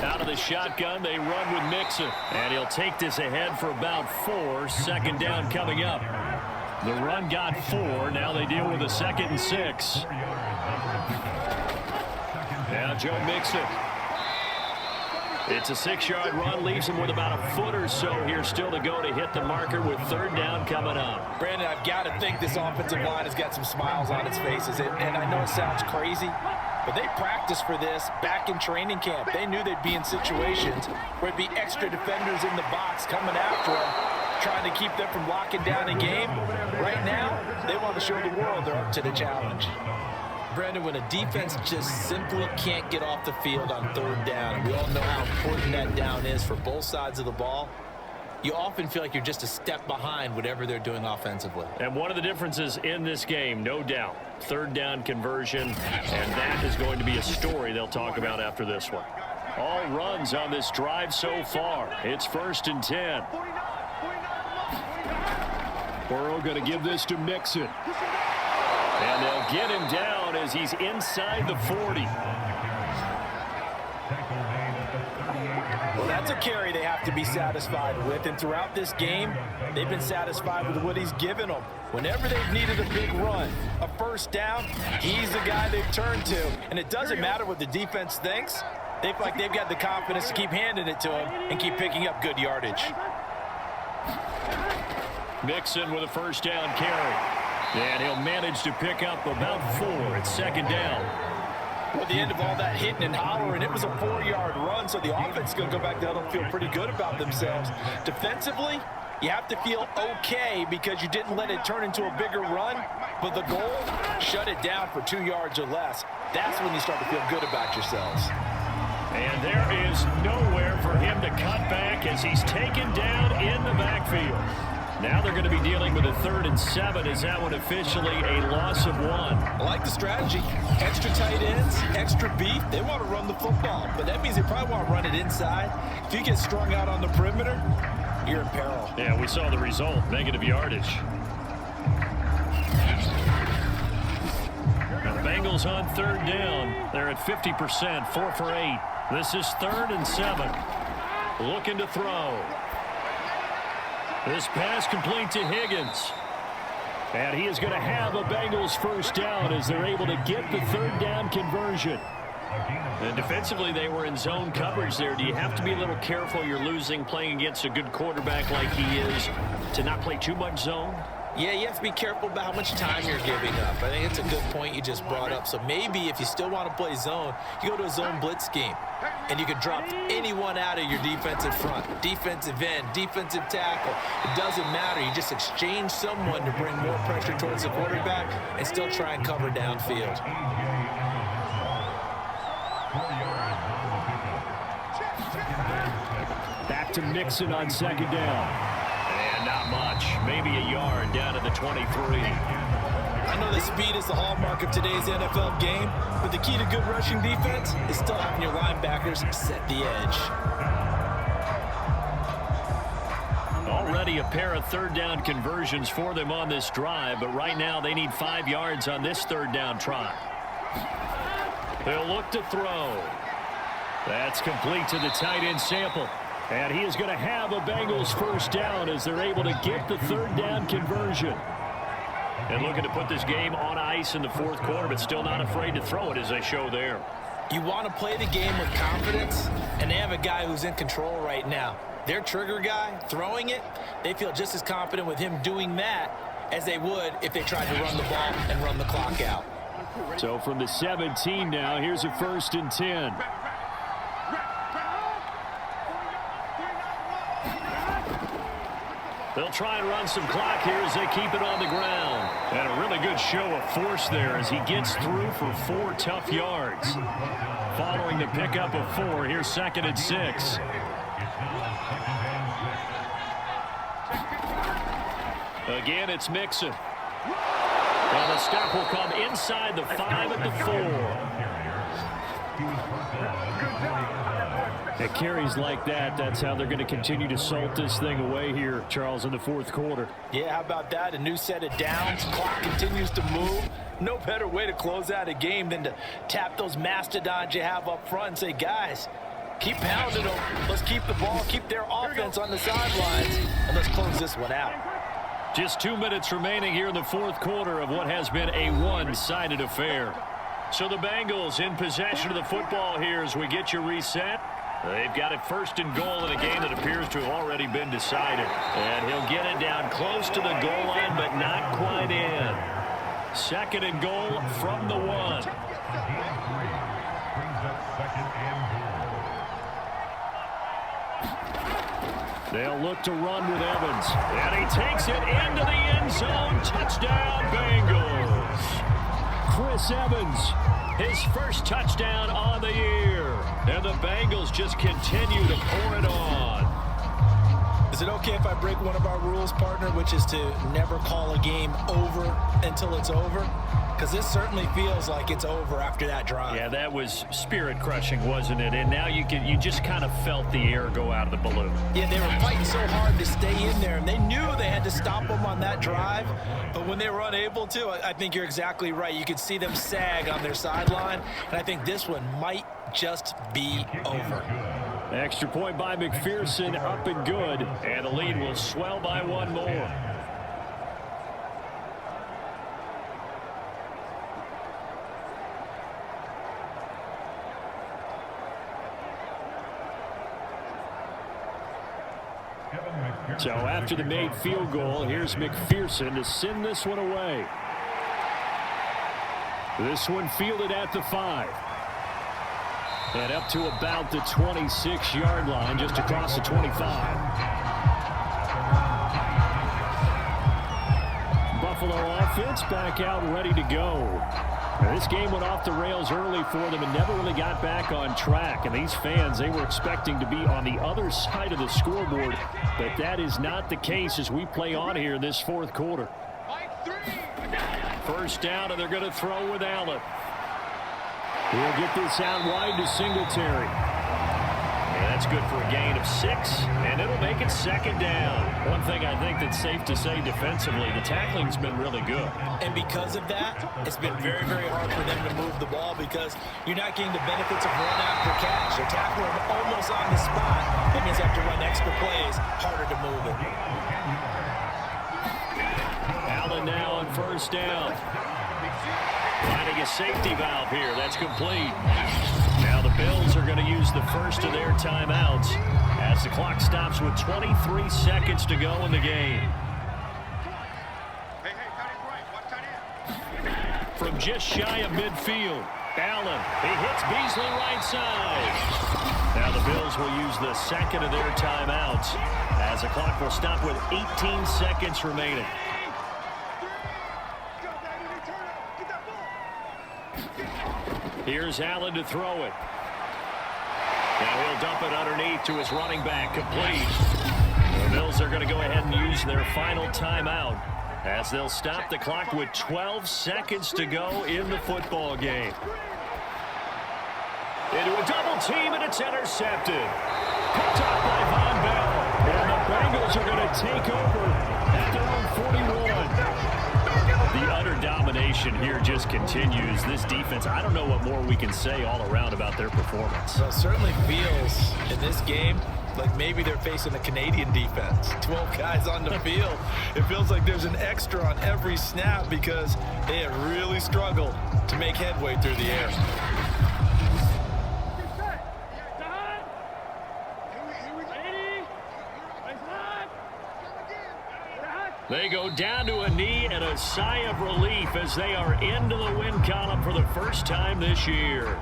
Out of the shotgun, they run with Mixon, and he'll take this ahead for about 4. 2nd down coming up. The run got 4. Now they deal with a 2nd and 6. Now Joe Mixon. It's a 6-yard run. Leaves him with about a foot or so here still to go to hit the marker with 3rd down coming up. Brandon, I've got to think this offensive line has got some smiles on its faces. And I know it sounds crazy, but they practiced for this back in training camp. They knew they'd be in situations where it'd be extra defenders in the box coming after them, trying to keep them from locking down a game. Right now, they want to show the world they're up to the challenge. Brandon, when a defense just simply can't get off the field on 3rd down, and we all know how important that down is for both sides of the ball, you often feel like you're just a step behind whatever they're doing offensively. And one of the differences in this game, no doubt, 3rd down conversion, and that is going to be a story they'll talk about after this one. All runs on this drive so far. It's 1st and 10. Burrow going to give this to Mixon. And they'll get him down as he's inside the 40. Well, that's a carry they have to be satisfied with. And throughout this game, they've been satisfied with what he's given them. Whenever they've needed a big run, a 1st down, he's the guy they've turned to. And it doesn't matter what the defense thinks. They feel like they've got the confidence to keep handing it to him and keep picking up good yardage. Mixon with a 1st down carry. And he'll manage to pick up about 4 at 2nd down. Well, at the end of all that hitting and hollering, it was a 4-yard run, so the offense is going to go back down and feel pretty good about themselves. Defensively, you have to feel okay because you didn't let it turn into a bigger run, but the goal, shut it down for 2 yards or less. That's when you start to feel good about yourselves. And there is nowhere for him to cut back as he's taken down in the backfield. Now they're going to be dealing with a 3rd and 7. Is that one officially a loss of 1? I like the strategy. Extra tight ends, extra beef. They want to run the football, but that means they probably want to run it inside. If you get strung out on the perimeter, you're in peril. Yeah, we saw the result. Negative yardage. Now the Bengals on 3rd down. They're at 50%, 4 for 8. This is 3rd and 7. Looking to throw. This pass complete to Higgins. And he is going to have a Bengals 1st down as they're able to get the 3rd down conversion. And defensively, they were in zone coverage there. Do you have to be a little careful? You're losing playing against a good quarterback like he is to not play too much zone? Yeah, you have to be careful about how much time you're giving up. I think it's a good point you just brought up. So maybe if you still want to play zone, you go to a zone blitz scheme. And you can drop anyone out of your defensive front. Defensive end, defensive tackle. It doesn't matter. You just exchange someone to bring more pressure towards the quarterback and still try and cover downfield. Back to Mixon on second down. And not much. Maybe a yard down to the 23. I know that speed is the hallmark of today's NFL game, but the key to good rushing defense is still having your linebackers set the edge. Already a pair of third down conversions for them on this drive, but right now they need 5 yards on this third down try. They'll look to throw. That's complete to the tight end Sample. And he is going to have a Bengals first down as they're able to get the third down conversion. And looking to put this game on ice in the fourth quarter, but still not afraid to throw it as they show there. You want to play the game with confidence, and they have a guy who's in control right now. Their trigger guy, throwing it, they feel just as confident with him doing that as they would if they tried to run the ball and run the clock out. So from the 17 now, here's a 1st and 10. They'll try and run some clock here as they keep it on the ground. And a really good show of force there as he gets through for 4 tough yards. Following the pickup of 4, here's 2nd and 6. Again, it's Mixon. And the stop will come inside the 5 at the 4. At carries like that, that's how they're going to continue to salt this thing away here, Charles, in the fourth quarter. Yeah, how about that? A new set of downs. Clock continues to move. No better way to close out a game than to tap those mastodons you have up front and say, guys, keep pounding them. Let's keep the ball, keep their offense on the sidelines, and let's close this one out. Just 2 minutes remaining here in the fourth quarter of what has been a one-sided affair. So the Bengals in possession of the football here as we get you reset. They've got it 1st and goal in a game that appears to have already been decided. And he'll get it down close to the goal line, but not quite in. 2nd and goal from the 1. They'll look to run with Evans. And he takes it into the end zone. Touchdown, Bengals. Chris Evans, his first touchdown on the year. And the Bengals just continue to pour it on. Is it okay if I break one of our rules, partner, which is to never call a game over until it's over? Because this certainly feels like it's over after that drive. Yeah, that was spirit-crushing, wasn't it? And now you just kind of felt the air go out of the balloon. Yeah, they were fighting so hard to stay in there, and they knew they had to stop them on that drive. But when they were unable to, I think you're exactly right. You could see them sag on their sideline, and I think this one might just be over. Extra point by McPherson, up and good. And the lead will swell by 1 more. So after the made field goal, here's McPherson to send this one away. This one fielded at the 5. And up to about the 26-yard line, just across the 25. Buffalo offense back out ready to go. Now, this game went off the rails early for them and never really got back on track. And these fans, they were expecting to be on the other side of the scoreboard. But that is not the case as we play on here in this fourth quarter. First down, and they're going to throw with Allen. He'll get this out wide to Singletary. And that's good for a gain of 6, and it'll make it 2nd down. One thing I think that's safe to say defensively, the tackling's been really good. And because of that, it's been very, very hard for them to move the ball because you're not getting the benefits of run after catch. They're tackling almost on the spot. That means they have to run extra plays, harder to move it. Allen now on first down. Finding a safety valve here. That's complete. Now the Bills are going to use the first of their timeouts as the clock stops with 23 seconds to go in the game. from just shy of midfield. Allen, he hits Beasley right side. Now the Bills will use the second of their timeouts as the clock will stop with 18 seconds remaining. Here's Allen to throw it. Now he'll dump it underneath to his running back, complete. The Bills are going to go ahead and use their final timeout as they'll stop the clock with 12 seconds to go in the football game. Into a double team, and it's intercepted. Picked up by Von Bell. And the Bengals are going to take over at their own 41. The utter domination here just continues. This defense, I don't know what more we can say all around about their performance. Well, it certainly feels in this game like maybe they're facing a Canadian defense. 12 guys on the field. It feels like there's an extra on every snap because they have really struggled to make headway through the air. They go down to a knee and a sigh of relief as they are into the win column for the first time this year.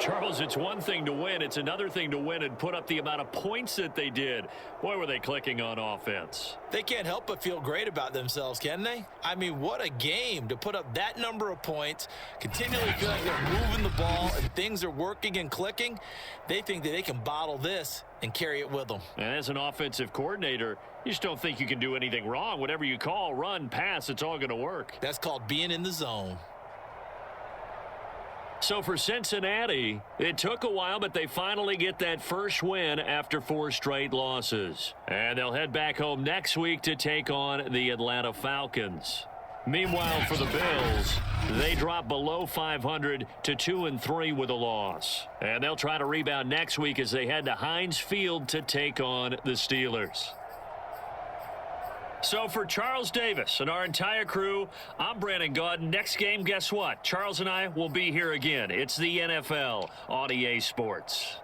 Charles, it's one thing to win. It's another thing to win and put up the amount of points that they did. Boy, were they clicking on offense. They can't help but feel great about themselves, can they? I mean, what a game to put up that number of points, continually feel like they're moving the ball and things are working and clicking. They think that they can bottle this and carry it with them. And as an offensive coordinator, you just don't think you can do anything wrong. Whatever you call, run, pass, it's all going to work. That's called being in the zone. So for Cincinnati, it took a while, but they finally get that first win after 4 straight losses. And they'll head back home next week to take on the Atlanta Falcons. Meanwhile, for the Bills, they drop below 500 to 2-3 with a loss. And they'll try to rebound next week as they head to Heinz Field to take on the Steelers. So for Charles Davis and our entire crew, I'm Brandon Gaudin. Next game, guess what? Charles and I will be here again. It's the NFL on EA Sports.